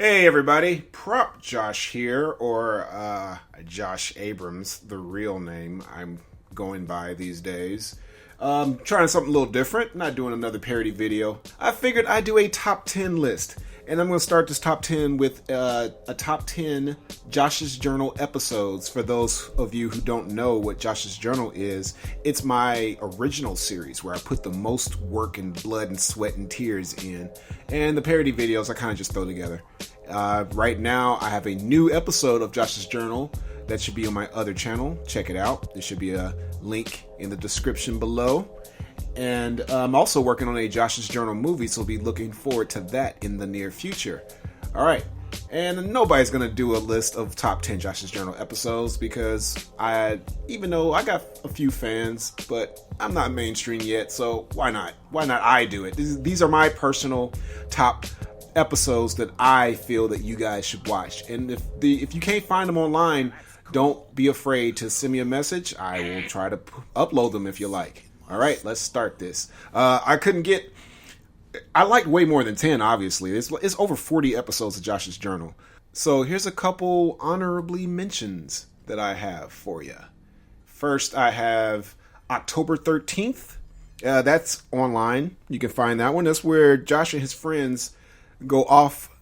Hey everybody, Prop Josh here, or Josh Abrams, the real name I'm going by these days. Trying something a little different, not doing another parody video. I figured I'd do a top 10 list, and I'm going to start this top 10 with a top 10 Josh's Journal episodes. For those of you who don't know what Josh's Journal is, it's my original series where I put the most work and blood and sweat and tears in, and the parody videos I kind of just throw together. Right now, I have a new episode of Josh's Journal that should be on my other channel. Check it out. There should be a link in the description below. And I'm also working on a Josh's Journal movie, so be looking forward to that in the near future. All right. And nobody's going to do a list of top 10 Josh's Journal episodes because even though I got a few fans, but I'm not mainstream yet, so why not? Why not I do it? These are my personal top episodes that I feel that you guys should watch. And if you can't find them online, don't be afraid to send me a message. I will try to upload them if you like. All right, let's start this. I liked way more than 10, obviously. It's over 40 episodes of Josh's Journal. So here's a couple honorably mentions that I have for you. First, I have October 13th. That's online. You can find that one. That's where Josh and his friends go off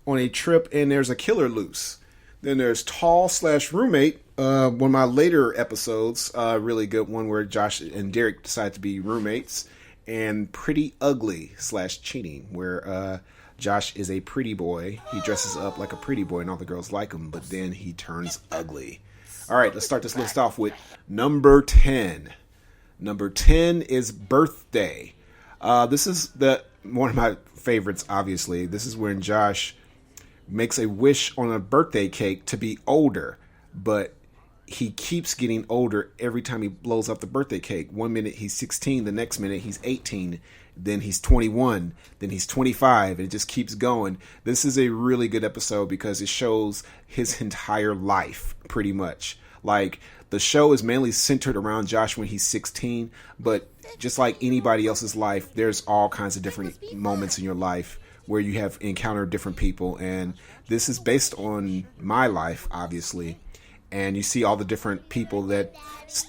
on a trip and there's a killer loose. Then there's Tall/Roommate, one of my later episodes, really good one where Josh and Derek decide to be roommates. And Pretty Ugly/Cheating, where Josh is a pretty boy. He dresses up like a pretty boy and all the girls like him, but then he turns ugly. All right, let's start this list off with number 10. Number 10 is Birthday. This is one of my favorites, obviously. This is when Josh makes a wish on a birthday cake to be older, but he keeps getting older every time he blows up the birthday cake. One minute he's 16, the next minute he's 18, then he's 21, then he's 25, and it just keeps going. This is a really good episode because it shows his entire life, pretty much. Like, the show is mainly centered around Josh when he's 16, but just like anybody else's life, there's all kinds of different moments in your life where you have encountered different people, and this is based on my life, obviously. And you see all the different people that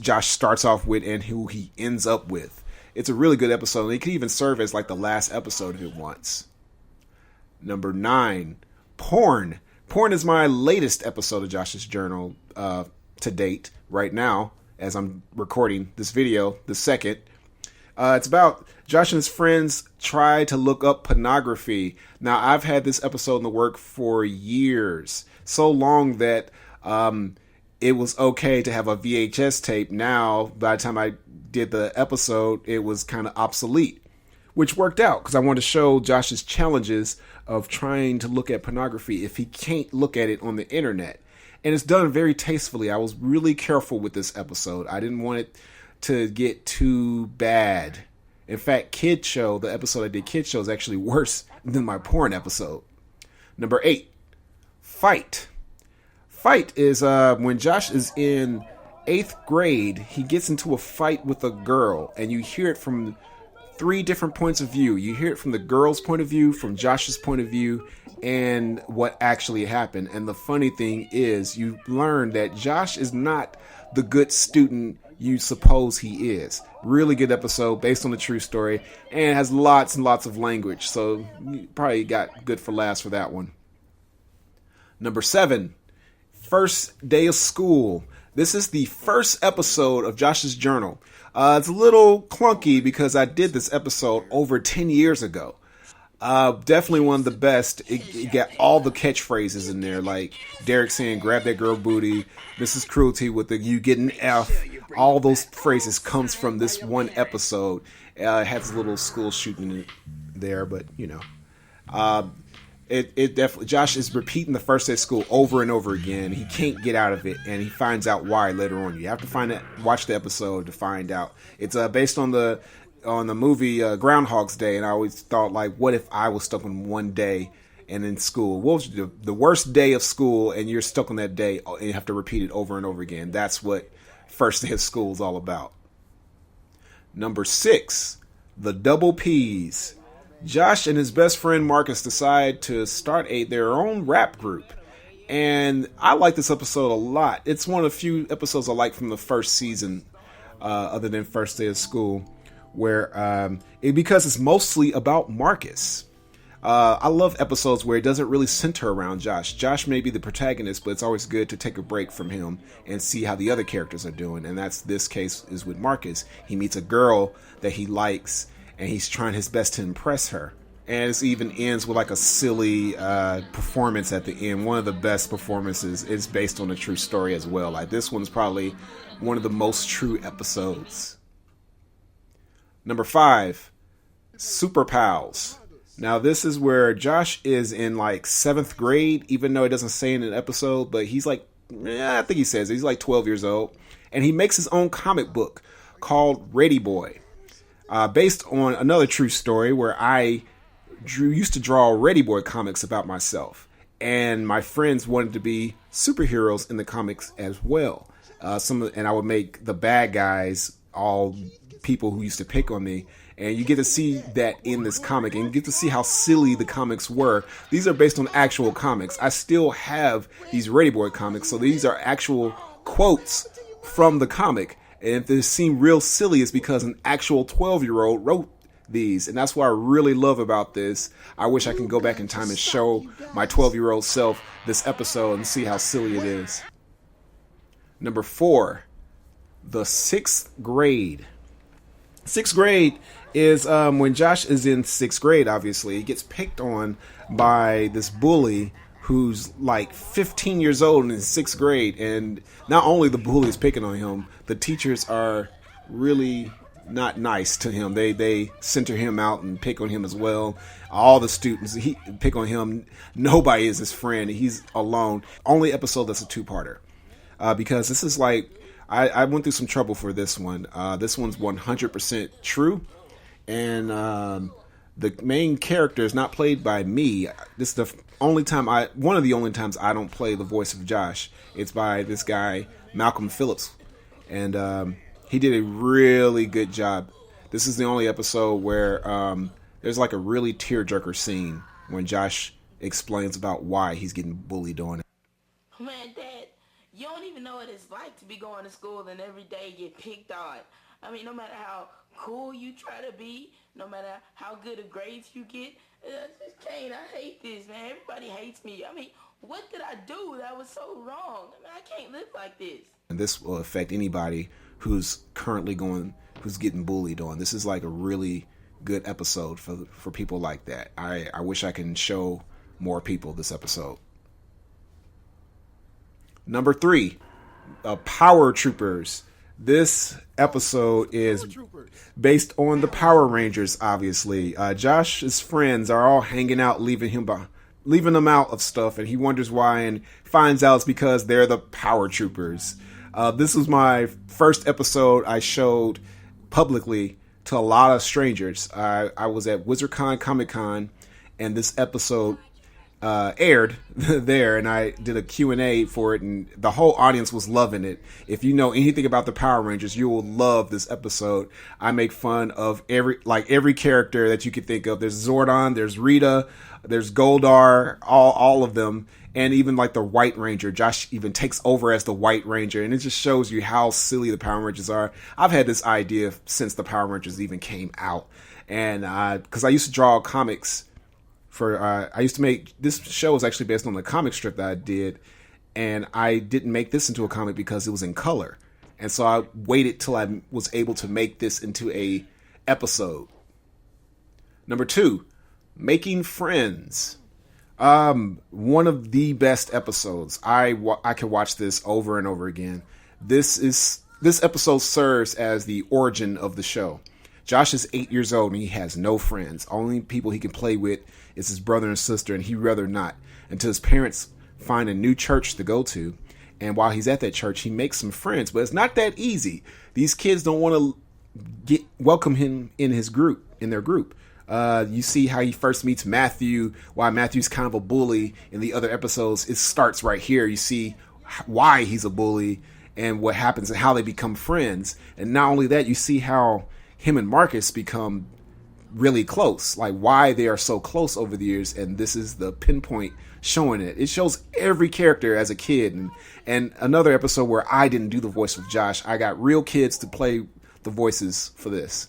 Josh starts off with and who he ends up with. It's a really good episode, and it could even serve as like the last episode if it wants. Number 9, Porn. Porn is my latest episode of Josh's Journal to date, right now, as I'm recording this video, the second. It's about Josh and his friends try to look up pornography. Now, I've had this episode in the work for years. So long that it was okay to have a VHS tape. Now, by the time I did the episode, it was kind of obsolete. Which worked out, because I wanted to show Josh's challenges of trying to look at pornography if he can't look at it on the internet. And it's done very tastefully. I was really careful with this episode. I didn't want it to get too bad. In fact, Kid Show, the episode I did Kid Show, is actually worse than my porn episode. Number 8, Fight. Fight is when Josh is in 8th grade, he gets into a fight with a girl, and you hear it from 3 different points of view. You hear it from the girl's point of view, from Josh's point of view, and what actually happened. And the funny thing is, you learn that Josh is not the good student you suppose he is. Really good episode based on a true story, and has lots and lots of language, so you probably got good for laughs for that one. Number 7, First Day of School. This is the first episode of Josh's Journal. It's a little clunky because I did this episode over 10 years ago. Definitely one of the best. It got all the catchphrases in there, like Derek saying, "Grab that girl booty," "This is cruelty" with the "you get an F." All those phrases comes from this one episode. It has a little school shooting in it there, but you know. It definitely, Josh is repeating the first day of school over and over again. He can't get out of it, and he finds out why later on. You have to watch the episode to find out. It's based on the movie Groundhog's Day, and I always thought, like, what if I was stuck on one day and in school? What was the worst day of school, and you're stuck on that day, and you have to repeat it over and over again? That's what first day of school is all about. Number 6, The Double P's. Josh and his best friend Marcus decide to start their own rap group. And I like this episode a lot. It's one of the few episodes I like from the first season, other than First Day of School, where because it's mostly about Marcus. I love episodes where it doesn't really center around Josh. Josh may be the protagonist, but it's always good to take a break from him and see how the other characters are doing. And this case is with Marcus. He meets a girl that he likes, and he's trying his best to impress her. And it even ends with like a silly performance at the end. One of the best performances is based on a true story as well. Like, this one's probably one of the most true episodes. Number 5, Superpals. Now, this is where Josh is in like 7th grade, even though it doesn't say in an episode, but he's like, I think he says he's like 12 years old. And he makes his own comic book called Ready Boy, based on another true story where I used to draw Ready Boy comics about myself, and my friends wanted to be superheroes in the comics as well. And I would make the bad guys all people who used to pick on me, and you get to see that in this comic, and you get to see how silly the comics were. These are based on actual comics. I still have these Ready Boy comics, so these are actual quotes from the comic. And if they seem real silly, it's because an actual 12-year-old wrote these, and that's what I really love about this. I wish I can go back in time and show my 12-year-old self this episode and see how silly it is. Number 4, the 6th grade. 6th grade is when Josh is in 6th grade. Obviously, he gets picked on by this bully who's like 15 years old and in 6th grade, and not only the bully is picking on him, the teachers are really not nice to him. They center him out and pick on him as well. All the students pick on him. Nobody is his friend. He's alone. Only episode that's a 2-parter, because this is like, I went through some trouble for this one. This one's 100% true, and the main character is not played by me. This is one of the only times I don't play the voice of Josh. It's by this guy Malcolm Phillips, and he did a really good job. This is the only episode where there's like a really tearjerker scene when Josh explains about why he's getting bullied on it. Man, Dad, you don't even know what it's like to be going to school and every day get picked on. I mean, no matter how cool you try to be, no matter how good of grades you get, Kane, I hate this, man. Everybody hates me. I mean, what did I do that was so wrong? I mean, I can't live like this. And this will affect anybody who's getting bullied on. This is like a really good episode for people like that. I wish I can show more people this episode. Number 3, Power Troopers. This episode is based on the Power Rangers, obviously. Josh's friends are all hanging out, leaving him out of stuff, and he wonders why and finds out it's because they're the Power Troopers. This was my first episode I showed publicly to a lot of strangers. I was at WizardCon Comic Con, and this episode aired there, and I did a Q&A for it, and the whole audience was loving it. If you know anything about the Power Rangers, you will love this episode. I make fun of every character that you could think of. There's Zordon, there's Rita, there's Goldar, all of them, and even like the White Ranger. Josh even takes over as the White Ranger, and it just shows you how silly the Power Rangers are. I've had this idea since the Power Rangers even came out, and because I used to draw comics I used to make, this show was actually based on the comic strip that I did, and I didn't make this into a comic because it was in color, and so I waited till I was able to make this into a episode. Number 2, Making Friends. One of the best episodes. I could watch this over and over again. This episode serves as the origin of the show. Josh is 8 years old and he has no friends. Only people he can play with is his brother and sister, and he'd rather not, until his parents find a new church to go to. And while he's at that church, he makes some friends, but it's not that easy. These kids don't want to welcome him in their group. You see how he first meets Matthew, why Matthew's kind of a bully in the other episodes. It starts right here. You see why he's a bully and what happens and how they become friends. And not only that, you see how him and Marcus become really close, like why they are so close over the years, and this is the pinpoint showing it. It shows every character as a kid, and another episode where I didn't do the voice of Josh. I got real kids to play the voices for this.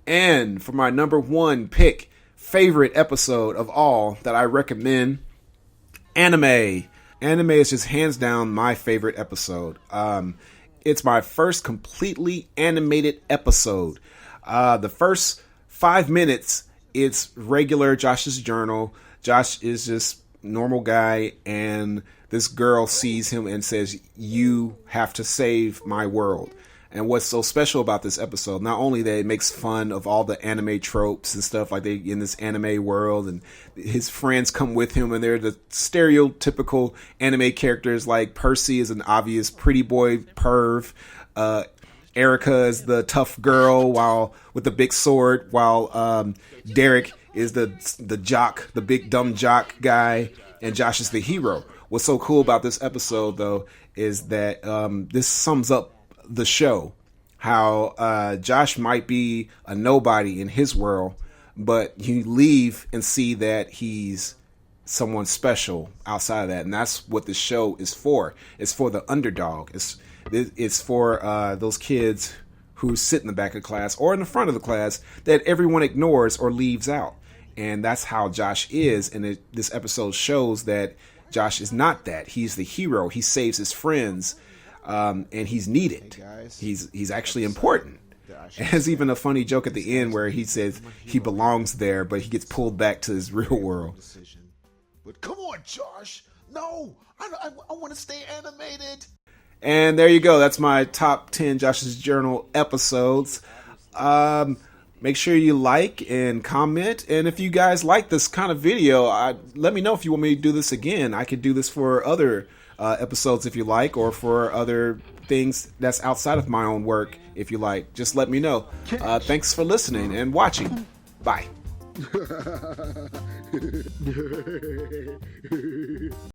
And for my number one pick, favorite episode of all that I recommend, anime. Anime is just hands down my favorite episode. It's my first completely animated episode. The first 5 minutes, it's regular Josh's journal. Josh is just normal guy, and this girl sees him and says, "You have to save my world." And what's so special about this episode, not only that it makes fun of all the anime tropes and stuff like they in this anime world, and his friends come with him, and they're the stereotypical anime characters, like Percy is an obvious pretty boy perv, Erica is the tough girl while with the big sword, while Derek is the jock, the big dumb jock guy, and Josh is the hero. What's so cool about this episode, though, is that this sums up the show, how Josh might be a nobody in his world, but you leave and see that he's someone special outside of that, and that's what this show is for. It's for the underdog. It's for those kids who sit in the back of class or in the front of the class that everyone ignores or leaves out, and that's how Josh is. And this episode shows that Josh is not that. He's the hero. He saves his friends. And he's needed. He's actually important. And there's even a funny joke at the end where he says he belongs there, but he gets pulled back to his real world. But come on, Josh. No, I want to stay animated. And there you go. That's my top 10 Josh's Journal episodes. Make sure you like and comment. And if you guys like this kind of video, let me know if you want me to do this again. I could do this for other episodes if you like, or for other things that's outside of my own work if you like. Just let me know. Thanks for listening and watching. Bye.